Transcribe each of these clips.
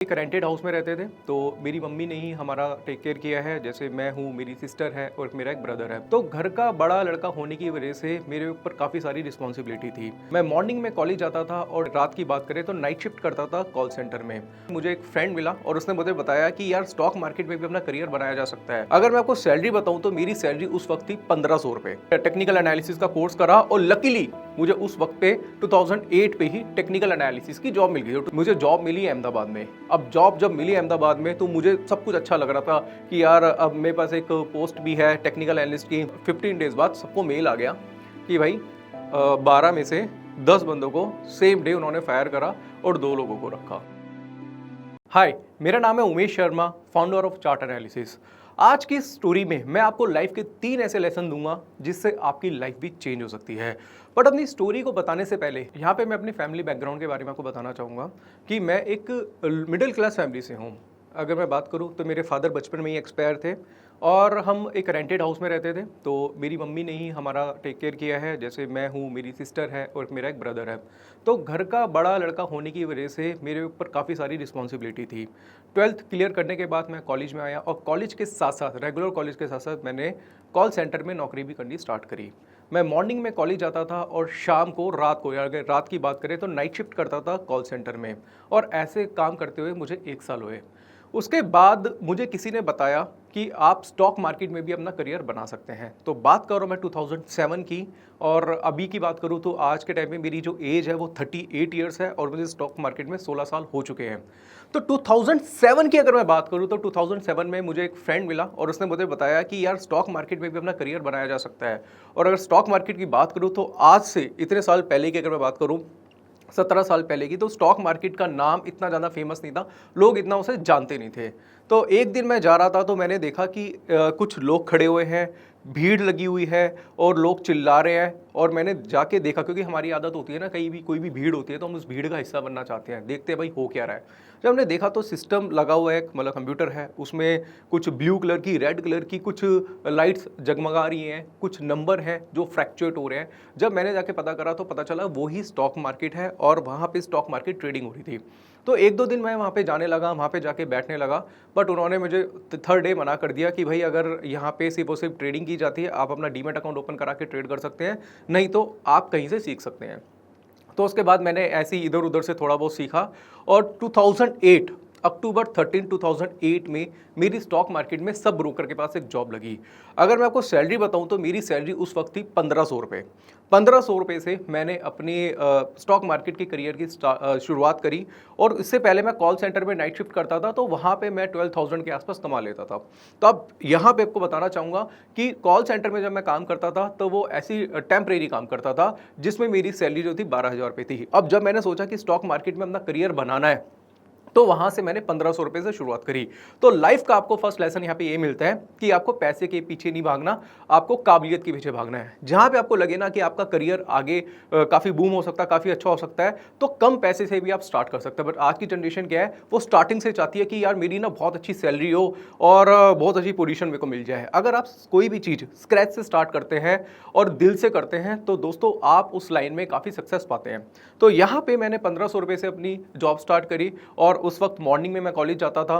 एक rented house में रहते थे, तो मेरी मम्मी ने ही हमारा टेक केयर किया है। जैसे मैं हूँ, मेरी सिस्टर है और मेरा एक ब्रदर है। तो घर का बड़ा लड़का होने की वजह से मेरे ऊपर काफ़ी सारी रिस्पॉन्सिबिलिटी थी। मैं मॉर्निंग में कॉलेज जाता था और रात की बात करें तो नाइट शिफ्ट करता था कॉल सेंटर में। मुझे एक फ्रेंड मिला और उसने मुझे बताया कि यार स्टॉक मार्केट में भी अपना करियर बनाया जा सकता है। अगर मैं आपको सैलरी बताऊँ तो मेरी सैलरी उस वक्त थी 1500 रुपये। टेक्निकल एनालिसिस का कोर्स करा और लकीली मुझे उस वक्त पे 2008 पे ही टेक्निकल एनालिसिस की जॉब मिल गई। मुझे जॉब मिली अहमदाबाद में। अब जॉब जब मिली अहमदाबाद में तो मुझे सब कुछ अच्छा लग रहा था कि यार अब मेरे पास एक पोस्ट भी है टेक्निकल एनालिस्ट की। 15 डेज बाद सबको मेल आ गया कि भाई 12 में से 10 बंदों को सेम डे उन्होंने फायर करा और 2 लोगों को रखा। हाय, मेरा नाम है Umesh Sharma, founder of chart analysis. आज की स्टोरी में मैं आपको लाइफ के 3 ऐसे लेसन दूंगा जिससे आपकी लाइफ भी चेंज हो सकती है। बट अपनी स्टोरी को बताने से पहले यहाँ पे मैं अपनी फैमिली बैकग्राउंड के बारे में आपको बताना चाहूँगा कि मैं एक मिडिल क्लास फैमिली से हूँ। अगर मैं बात करूँ तो मेरे फादर बचपन में ही एक्सपायर थे और हम एक रेंटेड हाउस में रहते थे। तो मेरी मम्मी ने ही हमारा टेक केयर किया है। जैसे मैं हूँ, मेरी सिस्टर है और मेरा एक ब्रदर है। तो घर का बड़ा लड़का होने की वजह से मेरे ऊपर काफ़ी सारी रिस्पॉन्सिबिलिटी थी। 12th क्लियर करने के बाद मैं कॉलेज में आया और कॉलेज के साथ साथ रेगुलर कॉलेज के साथ साथ मैंने कॉल सेंटर में नौकरी भी करनी स्टार्ट करी। मैं मॉर्निंग में कॉलेज जाता था और शाम को रात को, या अगर रात की बात करें तो नाइट शिफ्ट करता था कॉल सेंटर में। और ऐसे काम करते हुए मुझे 1 साल हुए। उसके बाद मुझे किसी ने बताया कि आप स्टॉक मार्केट में भी अपना करियर बना सकते हैं। तो बात करो मैं 2007 की, और अभी की बात करूं तो आज के टाइम में मेरी जो एज है वो 38 इयर्स है और मुझे स्टॉक मार्केट में 16 साल हो चुके हैं। तो 2007 की अगर मैं बात करूं तो 2007 में मुझे एक फ्रेंड मिला और उसने मुझे बताया कि यार स्टॉक मार्केट में भी अपना करियर बनाया जा सकता है। और अगर स्टॉक मार्केट की बात करूं तो आज से इतने साल पहले की अगर मैं बात करूं, 17 साल पहले की, तो स्टॉक मार्केट का नाम इतना ज़्यादा फेमस नहीं था, लोग इतना उसे जानते नहीं थे। तो एक दिन मैं जा रहा था तो मैंने देखा कि कुछ लोग खड़े हुए हैं, भीड़ लगी हुई है और लोग चिल्ला रहे हैं। और मैंने जाके देखा, क्योंकि हमारी आदत होती है ना, कहीं भी कोई भी भीड़ होती है तो हम उस भीड़ का हिस्सा बनना चाहते हैं, देखते हैं भाई हो क्या रहा है। जब हमने देखा तो सिस्टम लगा हुआ है, मतलब कंप्यूटर है, उसमें कुछ ब्लू कलर की, रेड कलर की कुछ लाइट्स जगमगा रही हैं, कुछ नंबर हैं जो फ्रैक्चुएट हो रहे हैं। जब मैंने जाके पता करा तो पता चला वो ही स्टॉक मार्केट है और वहाँ पे स्टॉक मार्केट ट्रेडिंग हो रही थी। तो 1-2 दिन मैं वहाँ पे जाने लगा, वहाँ पे जाके बैठने लगा। बट उन्होंने मुझे थर्ड डे मना कर दिया कि भाई अगर यहाँ पे सिर्फ और सिर्फ ट्रेडिंग की जाती है, आप अपना डीमैट अकाउंट ओपन करा के ट्रेड कर सकते हैं, नहीं तो आप कहीं से सीख सकते हैं। तो उसके बाद मैंने ऐसे ही इधर उधर से थोड़ा बहुत सीखा और 2008 अक्टूबर 13 2008 में मेरी स्टॉक मार्केट में सब ब्रोकर के पास एक जॉब लगी। अगर मैं आपको सैलरी बताऊं तो मेरी सैलरी उस वक्त थी 1500 रुपये। 1500 रुपये से मैंने अपनी स्टॉक मार्केट की करियर की शुरुआत करी। और इससे पहले मैं कॉल सेंटर में नाइट शिफ्ट करता था तो वहाँ पे मैं 12,000 के आसपास कमा लेता था। तो अब यहाँ पे आपको बताना चाहूँगा कि कॉल सेंटर में जब मैं काम करता था तो वो ऐसी टेम्परेरी काम करता था जिसमें मेरी सैलरी जो थी 12,000 रुपये थी। अब जब मैंने सोचा कि स्टॉक मार्केट में अपना करियर बनाना है तो वहां से मैंने 1500 रुपए से शुरुआत करी। तो लाइफ का आपको फर्स्ट लेसन यहाँ पे ये मिलता है कि आपको पैसे के पीछे नहीं भागना, आपको काबिलियत के पीछे भागना है। जहां पे आपको लगे ना कि आपका करियर आगे काफी बूम हो सकता है, काफी अच्छा हो सकता है, तो कम पैसे से भी आप स्टार्ट कर सकते हैं। बट आज की जनरेशन क्या है, वो स्टार्टिंग से चाहती है कि यार मेरी ना बहुत अच्छी सैलरी हो और बहुत अच्छी पोजीशन मेरे को मिल जाए। अगर आप कोई भी चीज स्क्रैच से स्टार्ट करते हैं और दिल से करते हैं तो दोस्तों आप उस लाइन में काफी सक्सेस पाते हैं। तो यहाँ पे मैंने 1500 रुपए से अपनी जॉब स्टार्ट करी और उस वक्त मॉर्निंग में मैं कॉलेज जाता था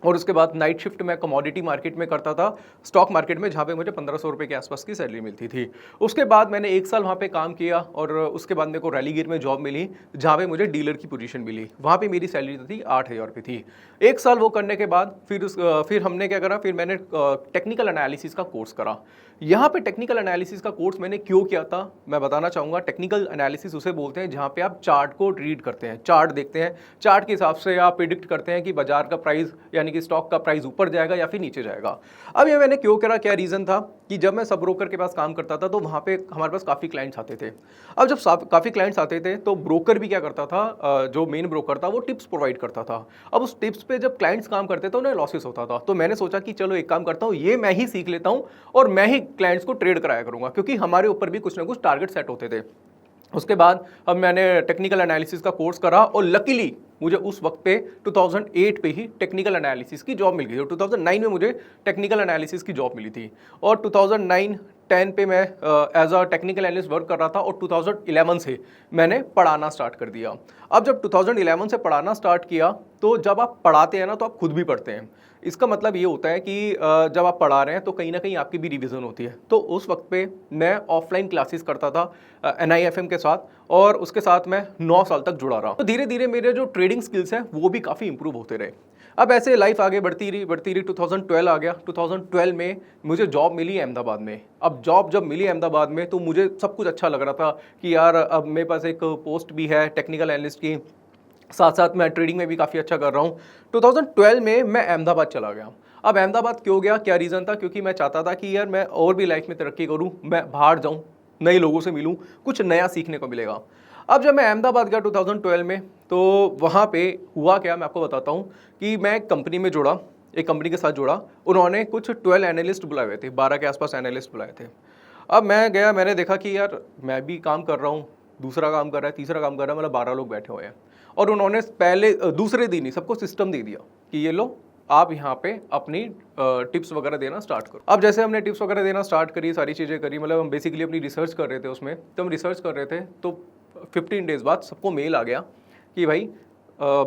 और उसके बाद नाइट शिफ्ट में कमोडिटी मार्केट में करता था, स्टॉक मार्केट में, जहाँ पे मुझे 1500 रुपये के आसपास की सैलरी मिलती थी। उसके बाद मैंने 1 साल वहाँ पे काम किया और उसके बाद मेरे को रैलीगेर में जॉब मिली जहाँ पे मुझे डीलर की पोजीशन मिली। वहाँ पे मेरी सैलरी थी 8,000 रुपये थी। 1 साल वो करने के बाद फिर हमने क्या करा, फिर मैंने टेक्निकल एनालिसिस का कोर्स करा। यहाँ पे टेक्निकल एनालिसिस का कोर्स मैंने क्यों किया था मैं बताना चाहूँगा। टेक्निकल एनालिसिस उसे बोलते हैं जहाँ पे आप चार्ट को रीड करते हैं, चार्ट देखते हैं, चार्ट के हिसाब से आप प्रिडिक्ट करते हैं कि बाजार का प्राइस यानी कि स्टॉक का प्राइस ऊपर जाएगा या फिर नीचे जाएगा। अब ये मैंने क्यों करा, क्या रीज़न था कि जब मैं सब ब्रोकर के पास काम करता था तो वहाँ पे हमारे पास काफ़ी क्लाइंट्स आते थे। अब जब काफ़ी क्लाइंट्स आते थे तो ब्रोकर भी क्या करता था, जो मेन ब्रोकर था वो टिप्स प्रोवाइड करता था। अब उस टिप्स पे जब क्लाइंट्स काम करते थे उन्हें लॉसेस होता था। तो मैंने सोचा कि चलो एक काम करता हूँ, ये मैं ही सीख लेता हूँ और मैं ही क्लाइंट्स को ट्रेड कराया करूँगा, क्योंकि हमारे ऊपर भी कुछ ना कुछ टारगेट सेट होते थे। उसके बाद अब मैंने टेक्निकल एनालिसिस का कोर्स करा और लकीली मुझे उस वक्त पे 2008 पे ही टेक्निकल एनालिसिस की जॉब मिल गई और 2009 में मुझे टेक्निकल एनालिसिस की जॉब मिली थी। और 2009 2010 पे मैं as a technical analyst work कर रहा था और 2011 से मैंने पढ़ाना स्टार्ट कर दिया। अब जब 2011 से पढ़ाना स्टार्ट किया तो जब आप पढ़ाते हैं ना तो आप खुद भी पढ़ते हैं। इसका मतलब ये होता है कि जब आप पढ़ा रहे हैं तो कहीं ना कहीं आपकी भी रिवीजन होती है। तो उस वक्त पे मैं ऑफलाइन क्लासेस करता था NIFM के साथ, और उसके साथ मैं 9 साल तक जुड़ा रहा। तो धीरे धीरे मेरे जो ट्रेडिंग स्किल्स हैं वो भी काफ़ी इंप्रूव होते रहे। अब ऐसे लाइफ आगे बढ़ती रही 2012 आ गया। 2012 में मुझे जॉब मिली अहमदाबाद में। अब जॉब जब मिली अहमदाबाद में तो मुझे सब कुछ अच्छा लग रहा था कि यार अब मेरे पास एक पोस्ट भी है टेक्निकल एनालिस्ट की, साथ साथ मैं ट्रेडिंग में भी काफ़ी अच्छा कर रहा हूँ। 2012 में मैं अहमदाबाद चला गया। अब अहमदाबाद क्यों गया, क्या रीज़न था? क्योंकि मैं चाहता था कि यार मैं और भी लाइफ में तरक्की करूँ, मैं बाहर जाऊँ, नए लोगों से मिलूँ, कुछ नया सीखने को मिलेगा। अब जब मैं अहमदाबाद गया 2012 में तो वहाँ पे हुआ क्या मैं आपको बताता हूँ कि मैं एक कंपनी में जुड़ा, एक कंपनी के साथ जुड़ा। उन्होंने कुछ 12 एनालिस्ट बुलाए हुए थे, 12 के आसपास एनालिस्ट बुलाए थे। अब मैं गया, मैंने देखा कि यार मैं भी काम कर रहा हूँ, दूसरा काम कर रहा है, तीसरा काम कर रहा है, मतलब 12 लोग बैठे हुए हैं। और उन्होंने पहले दूसरे दिन ही सबको सिस्टम दे दिया कि ये लो आप यहाँ पे अपनी टिप्स वगैरह देना स्टार्ट करो। अब जैसे हमने टिप्स वगैरह देना स्टार्ट करी, सारी चीज़ें करी, मतलब हम बेसिकली अपनी रिसर्च कर रहे थे उसमें। तो हम रिसर्च कर रहे थे तो 15 डेज़ बाद सबको मेल आ गया कि भाई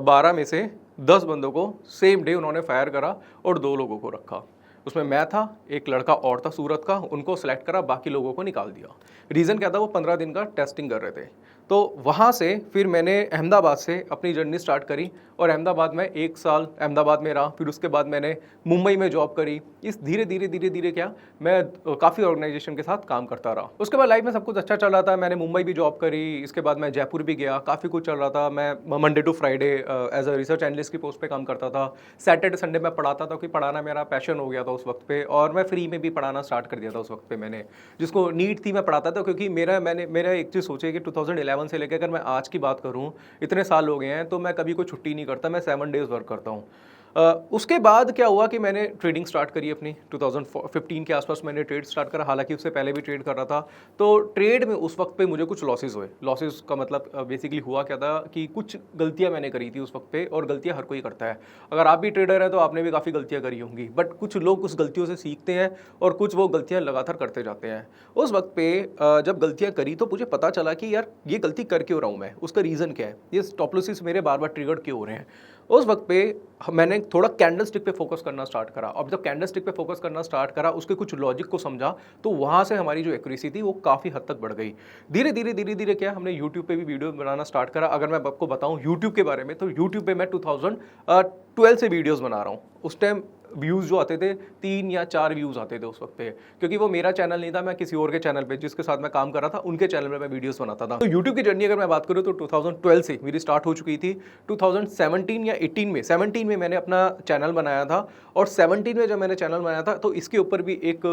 12 में से 10 बंदों को सेम डे उन्होंने फायर करा और 2 लोगों को रखा। उसमें मैं था, एक लड़का और था सूरत का, उनको सेलेक्ट करा, बाकी लोगों को निकाल दिया। रीज़न क्या था? वो 15 दिन का टेस्टिंग कर रहे थे। तो वहाँ से फिर मैंने अहमदाबाद से अपनी जर्नी स्टार्ट करी और अहमदाबाद में 1 साल अहमदाबाद में रहा। फिर उसके बाद मैंने मुंबई में जॉब करी। इस धीरे धीरे क्या मैं काफ़ी ऑर्गेनाइजेशन के साथ काम करता रहा। उसके बाद लाइफ में सब कुछ अच्छा चल रहा था। मैंने मुंबई भी जॉब करी, इसके बाद मैं जयपुर भी गया, काफ़ी कुछ चल रहा था। मैं Monday to Friday as a research analyst की पोस्ट पे काम करता था। सैटरडे संडे मैं पढ़ाता था, क्योंकि पढ़ाना मेरा पैशन हो गया था उस वक्त पे, और मैं फ्री में भी पढ़ाना स्टार्ट कर दिया था उस वक्त पे। मैंने जिसको नीड थी मैं पढ़ाता था, क्योंकि मेरा एक चीज़ सोचिए कि 2011 से लेकर अगर मैं आज की बात करूं, इतने साल हो गए हैं, तो मैं कभी कोई छुट्टी नहीं करता, मैं 7 डेज़ वर्क करता हूं। उसके बाद क्या हुआ कि मैंने ट्रेडिंग स्टार्ट करी अपनी 2015 के आसपास मैंने ट्रेड स्टार्ट करा। हालांकि उससे पहले भी ट्रेड कर रहा था। तो ट्रेड में उस वक्त पे मुझे कुछ लॉसेस हुए। लॉसेस का मतलब बेसिकली हुआ क्या था कि कुछ गलतियां मैंने करी थी उस वक्त पे, और गलतियां हर कोई करता है। अगर आप भी ट्रेडर हैं तो आपने भी काफ़ी गलतियां करी होंगी, बट कुछ लोग उस गलतियों से सीखते हैं और कुछ वो गलतियां लगातार करते जाते हैं। उस वक्त पे जब गलतियां करी तो मुझे पता चला कि यार ये गलती कर क्यों रहा हूँ मैं, उसका रीज़न क्या है, ये स्टॉप लॉसेस मेरे बार बार ट्रिगर क्यों हो रहे हैं। उस वक्त पे मैंने थोड़ा कैंडल स्टिक पे फोकस करना स्टार्ट करा। अब जब कैंडल स्टिक पे फोकस करना स्टार्ट करा, उसके कुछ लॉजिक को समझा, तो वहाँ से हमारी जो एक्यूरेसी थी वो काफ़ी हद तक बढ़ गई। धीरे धीरे क्या हमने यूट्यूब पे भी वीडियो बनाना स्टार्ट करा। अगर मैं आपको बताऊँ यूट्यूब के बारे में, तो यूट्यूब पे मैं 2012 से वीडियोज़ बना रहा हूँ। उस टाइम व्यूज़ जो आते थे 3 या 4 व्यूज़ आते थे उस वक्त पे, क्योंकि वो मेरा चैनल नहीं था, मैं किसी और के चैनल पे जिसके साथ मैं काम कर रहा था उनके चैनल में मैं वीडियोस बनाता था। तो यूट्यूब की जर्नी अगर मैं बात करूँ तो 2012 से मेरी स्टार्ट हो चुकी थी। 2017 या 17 में मैंने अपना चैनल बनाया था, और 17 में जब मैंने चैनल बनाया था तो इसके ऊपर भी एक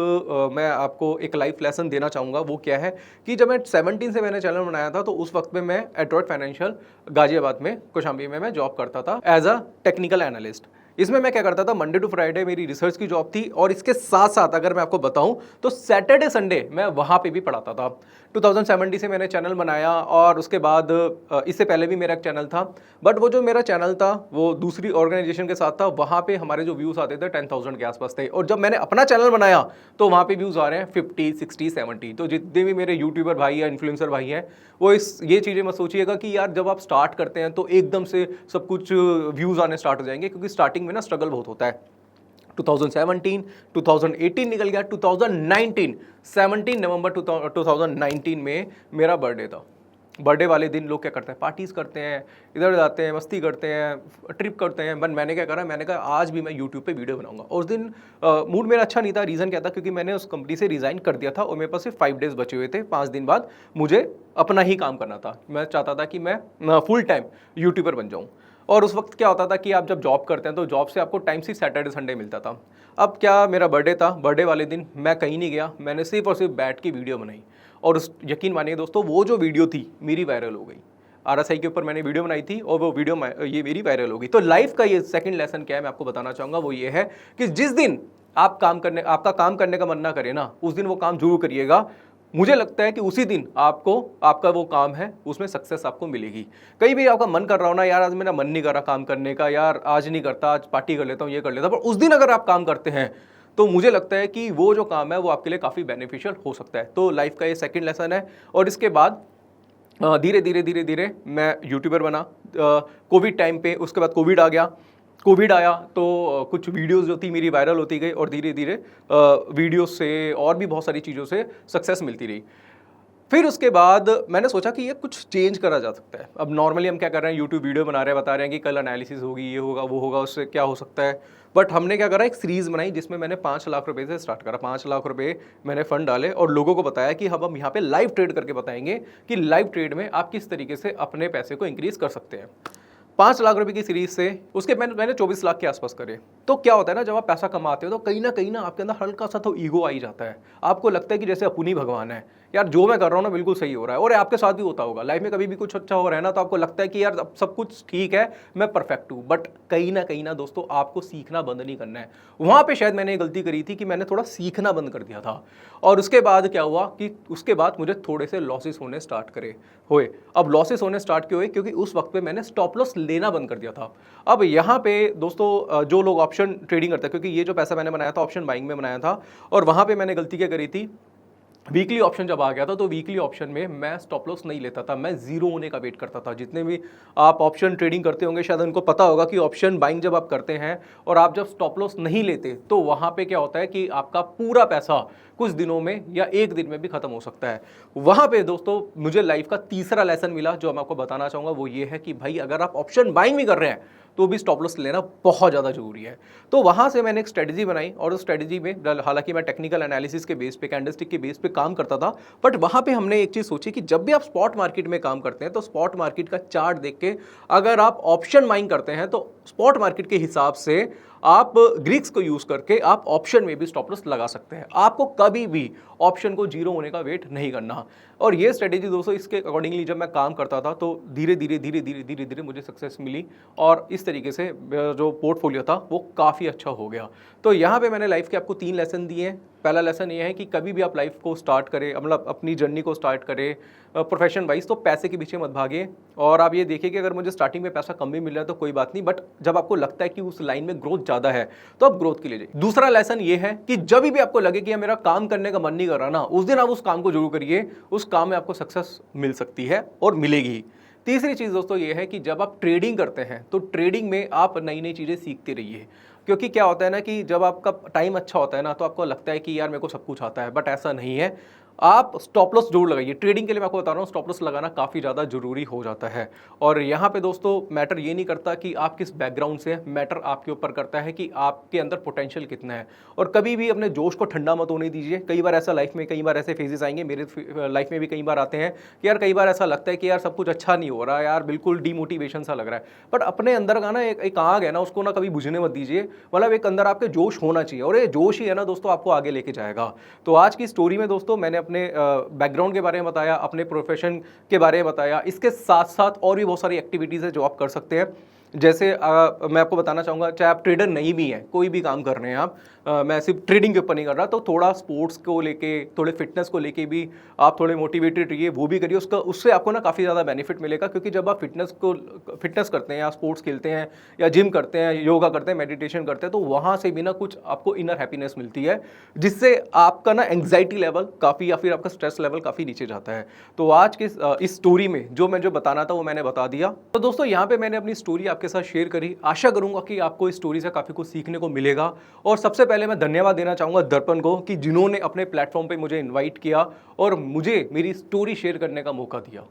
मैं आपको एक लाइफ लेसन देना चाहूँगा। वो क्या है कि जब मैं 17 से मैंने चैनल बनाया था तो उस वक्त में मैं एड्रॉइड फाइनेंशियल गाजियाबाद में कौशाम्बी में मैं जॉब करता था एज अ टेक्निकल एनालिस्ट। इसमें मैं क्या करता था, मंडे टू फ्राइडे मेरी रिसर्च की जॉब थी, और इसके साथ साथ अगर मैं आपको बताऊं तो सैटरडे संडे मैं वहां पे भी पढ़ाता था। 2017 से मैंने चैनल बनाया, और उसके बाद इससे पहले भी मेरा एक चैनल था, बट वो जो मेरा चैनल था वो दूसरी ऑर्गेनाइजेशन के साथ था। वहाँ पे हमारे जो व्यूज़ आते थे 10,000 के आसपास थे, और जब मैंने अपना चैनल बनाया तो वहाँ पे व्यूज़ आ रहे हैं 50, 60, 70। तो जितने भी मेरे यूट्यूबर भाई या इन्फ्लुएंसर भाई हैं, वो ये चीज़ें मत सोचिएगा कि यार जब आप स्टार्ट करते हैं तो एकदम से सब कुछ व्यूज़ आने स्टार्ट हो जाएंगे, क्योंकि स्टार्टिंग में ना स्ट्रगल बहुत होता है। 2017, 2018 निकल गया, 2019, 17 नवंबर 2019 में मेरा बर्थडे था। बर्थडे वाले दिन लोग क्या करते हैं, पार्टीज़ करते हैं, इधर जाते हैं, मस्ती करते हैं, ट्रिप करते हैं। बट मैंने क्या करा, मैंने कहा आज भी मैं यूट्यूब पे वीडियो बनाऊंगा। और उस दिन मूड मेरा अच्छा नहीं था। रीज़न क्या था, क्योंकि मैंने उस कंपनी से रिज़ाइन कर दिया था और मेरे पास सिर्फ 5 डेज़ बचे हुए थे। 5 दिन बाद मुझे अपना ही काम करना था। मैं चाहता था कि मैं फुल टाइम यूट्यूबर बन जाऊँ। और उस वक्त क्या होता था कि आप जब जॉब करते हैं तो जॉब से आपको टाइम सिर्फ सैटरडे संडे मिलता था। अब क्या, मेरा बर्थडे था, बर्थडे वाले दिन मैं कहीं नहीं गया, मैंने सिर्फ और सिर्फ बैठ के वीडियो बनाई। और उस यकीन मानिए दोस्तों, वो जो वीडियो थी मेरी वायरल हो गई। RSI के ऊपर मैंने वीडियो बनाई थी और वो वीडियो ये मेरी वायरल हो गई। तो लाइफ का ये सेकंड लेसन क्या है मैं आपको बताना चाहूँगा, वो ये है कि जिस दिन आपका काम करने का मन ना करे ना, उस दिन वो काम जरूर करिएगा। मुझे लगता है कि उसी दिन आपका वो काम है उसमें सक्सेस आपको मिलेगी। कहीं भी आपका मन कर रहा हो ना, यार आज मेरा मन नहीं कर रहा काम करने का, यार आज नहीं करता, आज पार्टी कर लेता हूँ, ये कर लेता हूँ, पर उस दिन अगर आप काम करते हैं तो मुझे लगता है कि वो जो काम है वो आपके लिए काफ़ी बेनिफिशियल हो सकता है। तो लाइफ का ये सेकंड लेसन है। और इसके बाद धीरे धीरे धीरे धीरे मैं यूट्यूबर बना कोविड टाइम पे। उसके बाद कोविड आ गया। कोविड आया तो कुछ वीडियोस जो थी मेरी वायरल होती गई और धीरे धीरे वीडियोस से और भी बहुत सारी चीज़ों से सक्सेस मिलती रही। फिर उसके बाद मैंने सोचा कि ये कुछ चेंज करा जा सकता है। अब नॉर्मली हम क्या कर रहे हैं, यूट्यूब वीडियो बना रहे हैं, बता रहे हैं कि कल एनालिसिस होगी, ये होगा, वो होगा, उससे क्या हो सकता है। बट हमने क्या करा, एक सीरीज़ बनाई जिसमें मैंने 5 लाख रुपए से स्टार्ट करा। 5 लाख रुपए मैंने फंड डाले और लोगों को बताया कि हम यहाँ पे लाइव ट्रेड करके बताएंगे कि लाइव ट्रेड में आप किस तरीके से अपने पैसे को इंक्रीज कर सकते हैं। 5 लाख रुपए की सीरीज से उसके मैंने 24 लाख के आसपास करे। तो क्या होता है ना, जब आप पैसा कमाते हो तो कहीं ना आपके अंदर हल्का सा तो ईगो आ ही जाता है। आपको लगता है कि जैसे अपनी भगवान है, यार जो मैं कर रहा हूँ ना बिल्कुल सही हो रहा है। और आपके साथ भी होता होगा लाइफ में, कभी भी कुछ अच्छा हो रहा है ना तो आपको लगता है कि यार अब सब कुछ ठीक है, मैं परफेक्ट हूँ। बट कहीं ना दोस्तों आपको सीखना बंद नहीं करना है। वहाँ पे शायद मैंने गलती करी थी कि मैंने थोड़ा सीखना बंद कर दिया था। और उसके बाद क्या हुआ कि उसके बाद मुझे थोड़े से लॉसेस होने स्टार्ट हुए। अब लॉसेस होने स्टार्ट क्यों हुए, क्योंकि उस वक्त पे मैंने स्टॉप लॉस लेना बंद कर दिया था। अब यहाँ पे दोस्तों जो लोग ऑप्शन ट्रेडिंग करते हैं, क्योंकि ये जो पैसा मैंने बनाया था ऑप्शन बाइंग में बनाया था, और वहाँ पे मैंने गलती क्या करी थी, वीकली ऑप्शन जब आ गया था तो वीकली ऑप्शन में मैं स्टॉप लॉस नहीं लेता था, मैं जीरो होने का वेट करता था। जितने भी आप ऑप्शन ट्रेडिंग करते होंगे शायद उनको पता होगा कि ऑप्शन बाइंग जब आप करते हैं और आप जब स्टॉप लॉस नहीं लेते तो वहाँ पे क्या होता है कि आपका पूरा पैसा कुछ दिनों में या एक दिन में भी खत्म हो सकता है। वहाँ पे दोस्तों मुझे लाइफ का तीसरा लेसन मिला जो मैं आपको बताना चाहूँगा, वो ये है कि भाई अगर आप ऑप्शन बाइंग भी कर रहे हैं तो भी स्टॉप लॉस लेना बहुत ज़्यादा जरूरी है। तो वहाँ से मैंने एक स्ट्रेटजी बनाई और उस स्ट्रेटजी में हालांकि मैं टेक्निकल एनालिसिस के बेस पे, कैंडलस्टिक के बेस पे काम करता था, बट वहाँ पे हमने एक चीज़ सोची कि जब भी आप स्पॉट मार्केट में काम करते हैं तो स्पॉट मार्केट का चार्ट देख के अगर आप ऑप्शन बाइंग करते हैं तो स्पॉट मार्केट के हिसाब से आप ग्रीक्स को यूज करके आप ऑप्शन में भी स्टॉप लॉस लगा सकते हैं। आपको कभी भी ऑप्शन को जीरो होने का वेट नहीं करना। और ये स्ट्रेटेजी दोस्तों इसके अकॉर्डिंगली जब मैं काम करता था तो धीरे धीरे मुझे सक्सेस मिली और इस तरीके से जो पोर्टफोलियो था वो काफ़ी अच्छा हो गया। तो यहाँ पे मैंने लाइफ के आपको 3 लेसन दिए हैं। पहला लेसन ये है कि कभी भी आप लाइफ को स्टार्ट करें, मतलब अपनी जर्नी को स्टार्ट करें प्रोफेशन वाइज, तो पैसे के पीछे मत भागिए। और आप ये देखिए कि अगर मुझे स्टार्टिंग में पैसा कम भी मिल रहा है तो कोई बात नहीं, बट जब आपको लगता है कि उस लाइन में ग्रोथ ज़्यादा है तो आप ग्रोथ के लिए जाइए। दूसरा लेसन ये है कि जब भी आपको लगे कि मेरा काम करने का मन नहीं कर रहा ना, उस दिन आप उस काम को जरूर करिए, उस काम में आपको सक्सेस मिल सकती है और मिलेगी। तीसरी चीज़ दोस्तों ये है कि जब आप ट्रेडिंग करते हैं तो ट्रेडिंग में आप नई नई चीज़ें सीखते रहिए। क्योंकि क्या होता है ना कि जब आपका टाइम अच्छा होता है ना तो आपको लगता है कि यार मेरे को सब कुछ आता है, बट ऐसा नहीं है। आप स्टॉप लॉस जरूर लगाइए। ट्रेडिंग के लिए मैं आपको बता रहा हूँ स्टॉप लॉस लगाना काफ़ी ज़्यादा जरूरी हो जाता है। और यहाँ पे दोस्तों मैटर ये नहीं करता कि आप किस बैकग्राउंड से, मैटर आपके ऊपर करता है कि आपके अंदर पोटेंशियल कितना है। और कभी भी अपने जोश को ठंडा मत होने दीजिए। कई बार ऐसा लाइफ में, कई बार ऐसे फेजेस आएंगे, मेरे लाइफ में भी कई बार आते हैं कि यार कई बार ऐसा लगता है कि यार सब कुछ अच्छा नहीं हो रहा है, यार बिल्कुल डीमोटिवेशन सा लग रहा है। बट अपने अंदर का ना एक आग है ना, उसको ना कभी बुझने मत दीजिए। मतलब एक अंदर आपके जोश होना चाहिए और ये जोश ही है ना दोस्तों आपको आगे लेके जाएगा। तो आज की स्टोरी में दोस्तों मैंने अपने बैकग्राउंड के बारे में बताया, अपने प्रोफेशन के बारे में बताया। इसके साथ साथ और भी बहुत सारी एक्टिविटीज़ है जो आप कर सकते हैं। जैसे मैं आपको बताना चाहूँगा, चाहे आप ट्रेडर नहीं भी हैं, कोई भी काम कर रहे हैं आप, मैं सिर्फ ट्रेडिंग के ऊपर नहीं कर रहा, तो थोड़ा स्पोर्ट्स को लेके, थोड़े फिटनेस को लेके भी आप थोड़े मोटिवेटेड रहिए, वो भी करिए। उससे आपको ना काफ़ी ज़्यादा बेनिफिट मिलेगा। क्योंकि जब आप फिटनेस करते हैं या स्पोर्ट्स खेलते हैं या जिम करते हैं, योगा करते हैं, मेडिटेशन करते हैं, तो वहाँ से भी ना कुछ आपको इनर हैप्पीनेस मिलती है, जिससे आपका ना एंग्जाइटी लेवल काफ़ी, या फिर आपका स्ट्रेस लेवल काफ़ी नीचे जाता है। तो आज के इस स्टोरी में जो बताना था वो मैंने बता दिया। तो दोस्तों यहाँ पे मैंने अपनी स्टोरी आपके साथ शेयर करी। आशा करूंगा कि आपको इस स्टोरी से काफ़ी कुछ सीखने को मिलेगा। और सबसे पहले मैं धन्यवाद देना चाहूँगा दर्पण को कि जिन्होंने अपने प्लेटफॉर्म पे मुझे इनवाइट किया और मुझे मेरी स्टोरी शेयर करने का मौका दिया।